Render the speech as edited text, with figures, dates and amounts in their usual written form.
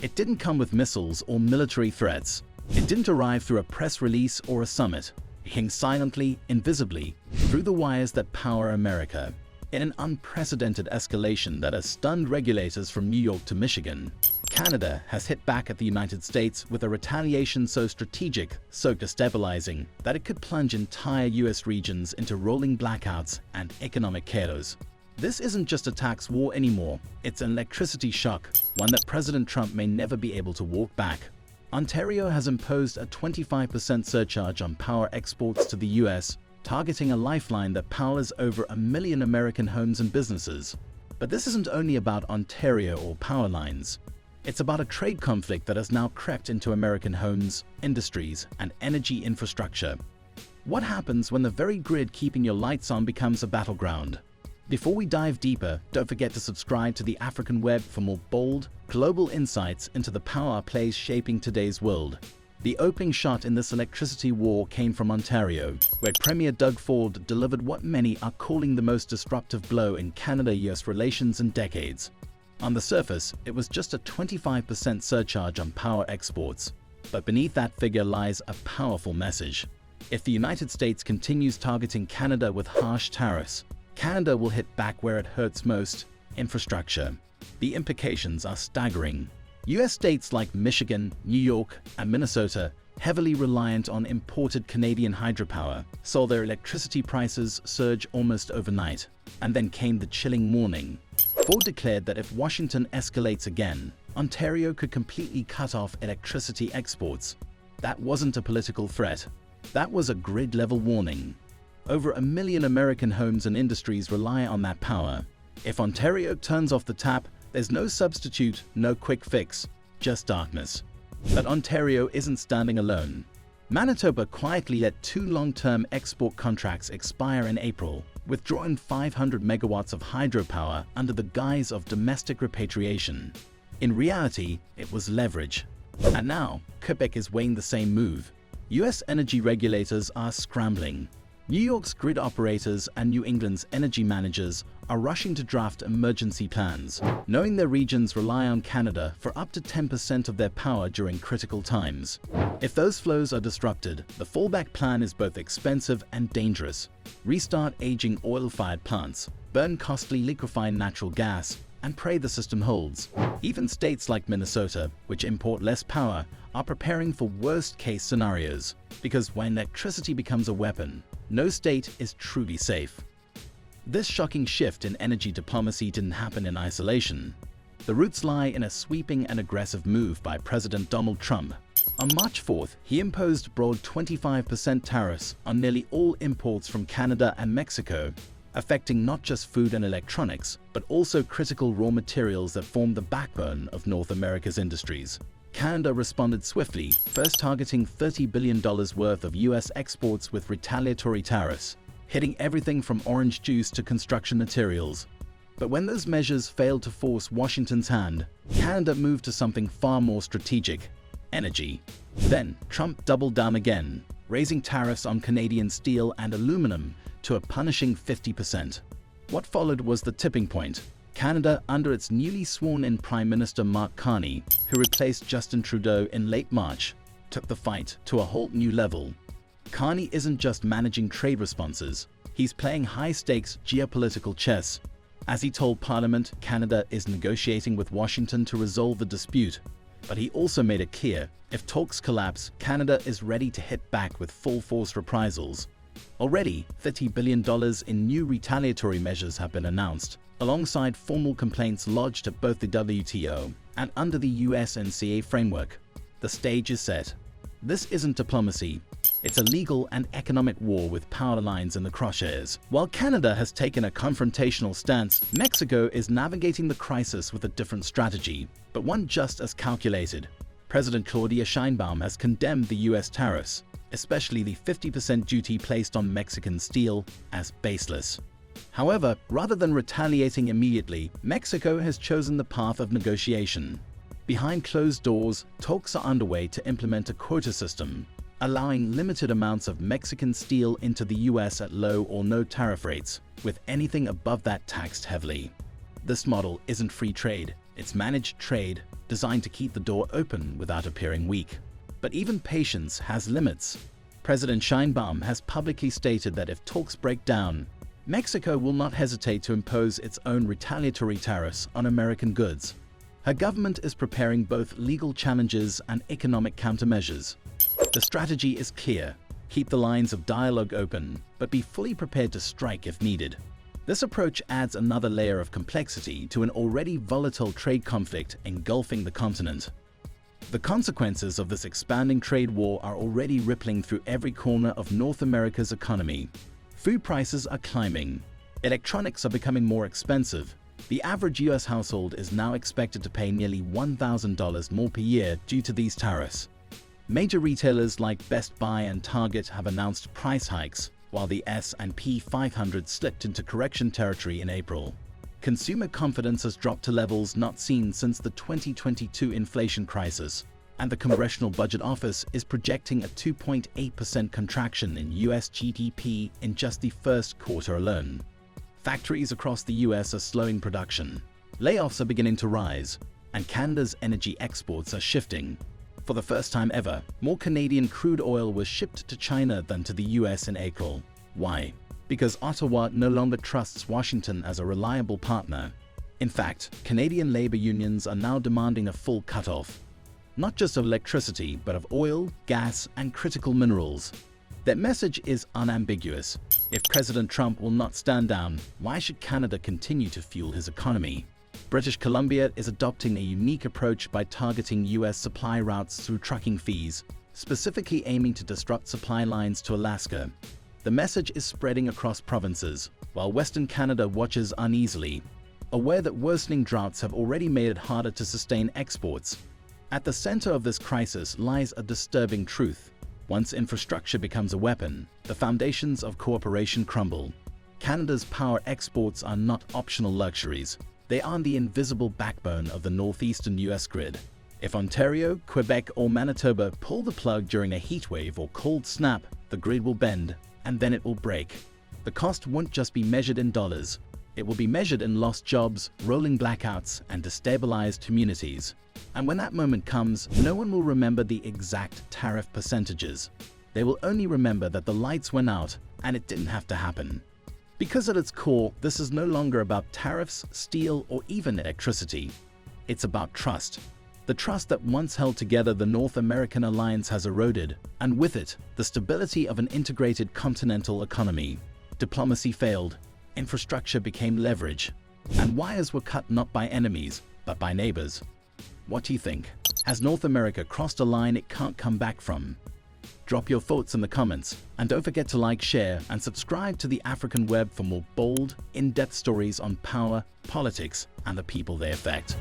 It didn't come with missiles or military threats. It didn't arrive through a press release or a summit. It came silently, invisibly, through the wires that power America. In an unprecedented escalation that has stunned regulators from New York to Michigan, Canada has hit back at the United States with a retaliation so strategic, so destabilizing, that it could plunge entire US regions into rolling blackouts and economic chaos. This isn't just a tax war anymore, it's an electricity shock, one that President Trump may never be able to walk back. Ontario has imposed a 25% surcharge on power exports to the US, targeting a lifeline that powers over 1 million American homes and businesses. But this isn't only about Ontario or power lines. It's about a trade conflict that has now crept into American homes, industries, and energy infrastructure. What happens when the very grid keeping your lights on becomes a battleground? Before we dive deeper, don't forget to subscribe to the African Web for more bold, global insights into the power plays shaping today's world. The opening shot in this electricity war came from Ontario, where Premier Doug Ford delivered what many are calling the most disruptive blow in Canada-US relations in decades. On the surface, it was just a 25% surcharge on power exports. But beneath that figure lies a powerful message. If the United States continues targeting Canada with harsh tariffs, Canada will hit back where it hurts most: infrastructure. The implications are staggering. US states like Michigan, New York, and Minnesota, heavily reliant on imported Canadian hydropower, saw their electricity prices surge almost overnight. And then came the chilling warning. Ford declared that if Washington escalates again, Ontario could completely cut off electricity exports. That wasn't a political threat. That was a grid-level warning. Over 1 million American homes and industries rely on that power. If Ontario turns off the tap, there's no substitute, no quick fix, just darkness. But Ontario isn't standing alone. Manitoba quietly let 2 long-term export contracts expire in April, withdrawing 500 megawatts of hydropower under the guise of domestic repatriation. In reality, it was leverage. And now, Quebec is weighing the same move. US energy regulators are scrambling. New York's grid operators and New England's energy managers are rushing to draft emergency plans, knowing their regions rely on Canada for up to 10% of their power during critical times. If those flows are disrupted, the fallback plan is both expensive and dangerous. Restart aging oil-fired plants, burn costly liquefied natural gas, and pray the system holds. Even states like Minnesota, which import less power, are preparing for worst-case scenarios, because when electricity becomes a weapon, no state is truly safe. This shocking shift in energy diplomacy didn't happen in isolation. The roots lie in a sweeping and aggressive move by President Donald Trump. On March 4th, he imposed broad 25% tariffs on nearly all imports from Canada and Mexico, affecting not just food and electronics, but also critical raw materials that form the backbone of North America's industries. Canada responded swiftly, first targeting $30 billion worth of US exports with retaliatory tariffs, hitting everything from orange juice to construction materials. But when those measures failed to force Washington's hand, Canada moved to something far more strategic: energy. Then Trump doubled down again, raising tariffs on Canadian steel and aluminum to a punishing 50%. What followed was the tipping point. Canada, under its newly sworn-in Prime Minister Mark Carney, who replaced Justin Trudeau in late March, took the fight to a whole new level. Carney isn't just managing trade responses, he's playing high-stakes geopolitical chess. As he told Parliament, Canada is negotiating with Washington to resolve the dispute. But he also made it clear, if talks collapse, Canada is ready to hit back with full-force reprisals. Already, $30 billion in new retaliatory measures have been announced, alongside formal complaints lodged at both the WTO and under the USMCA framework. The stage is set. This isn't diplomacy. It's a legal and economic war with power lines in the crosshairs. While Canada has taken a confrontational stance, Mexico is navigating the crisis with a different strategy, but one just as calculated. President Claudia Sheinbaum has condemned the US tariffs, especially the 50% duty placed on Mexican steel, as baseless. However, rather than retaliating immediately, Mexico has chosen the path of negotiation. Behind closed doors, talks are underway to implement a quota system, allowing limited amounts of Mexican steel into the US at low or no tariff rates, with anything above that taxed heavily. This model isn't free trade, it's managed trade, designed to keep the door open without appearing weak. But even patience has limits. President Sheinbaum has publicly stated that if talks break down, Mexico will not hesitate to impose its own retaliatory tariffs on American goods. Her government is preparing both legal challenges and economic countermeasures. The strategy is clear: keep the lines of dialogue open, but be fully prepared to strike if needed. This approach adds another layer of complexity to an already volatile trade conflict engulfing the continent. The consequences of this expanding trade war are already rippling through every corner of North America's economy. Food prices are climbing. Electronics are becoming more expensive. The average US household is now expected to pay nearly $1,000 more per year due to these tariffs. Major retailers like Best Buy and Target have announced price hikes, while the S&P 500 slipped into correction territory in April. Consumer confidence has dropped to levels not seen since the 2022 inflation crisis, and the Congressional Budget Office is projecting a 2.8% contraction in US GDP in just the first quarter alone. Factories across the US are slowing production. Layoffs are beginning to rise, and Canada's energy exports are shifting. For the first time ever, more Canadian crude oil was shipped to China than to the US in April. Why? Because Ottawa no longer trusts Washington as a reliable partner. In fact, Canadian labor unions are now demanding a full cutoff, not just of electricity, but of oil, gas, and critical minerals. Their message is unambiguous: if President Trump will not stand down, why should Canada continue to fuel his economy? British Columbia is adopting a unique approach by targeting US supply routes through trucking fees, specifically aiming to disrupt supply lines to Alaska. The message is spreading across provinces, while Western Canada watches uneasily, aware that worsening droughts have already made it harder to sustain exports. At the center of this crisis lies a disturbing truth: once infrastructure becomes a weapon, the foundations of cooperation crumble. Canada's power exports are not optional luxuries. They are the invisible backbone of the northeastern US grid. If Ontario, Quebec, or Manitoba pull the plug during a heatwave or cold snap, the grid will bend, and then it will break. The cost won't just be measured in dollars. It will be measured in lost jobs, rolling blackouts, and destabilized communities. And when that moment comes, no one will remember the exact tariff percentages. They will only remember that the lights went out and it didn't have to happen. Because at its core, this is no longer about tariffs, steel, or even electricity. It's about trust. The trust that once held together the North American alliance has eroded, and with it, the stability of an integrated continental economy. Diplomacy failed, infrastructure became leverage, and wires were cut not by enemies, but by neighbors. What do you think? Has North America crossed a line it can't come back from? Drop your thoughts in the comments, and don't forget to like, share, and subscribe to the African Web for more bold, in-depth stories on power, politics, and the people they affect.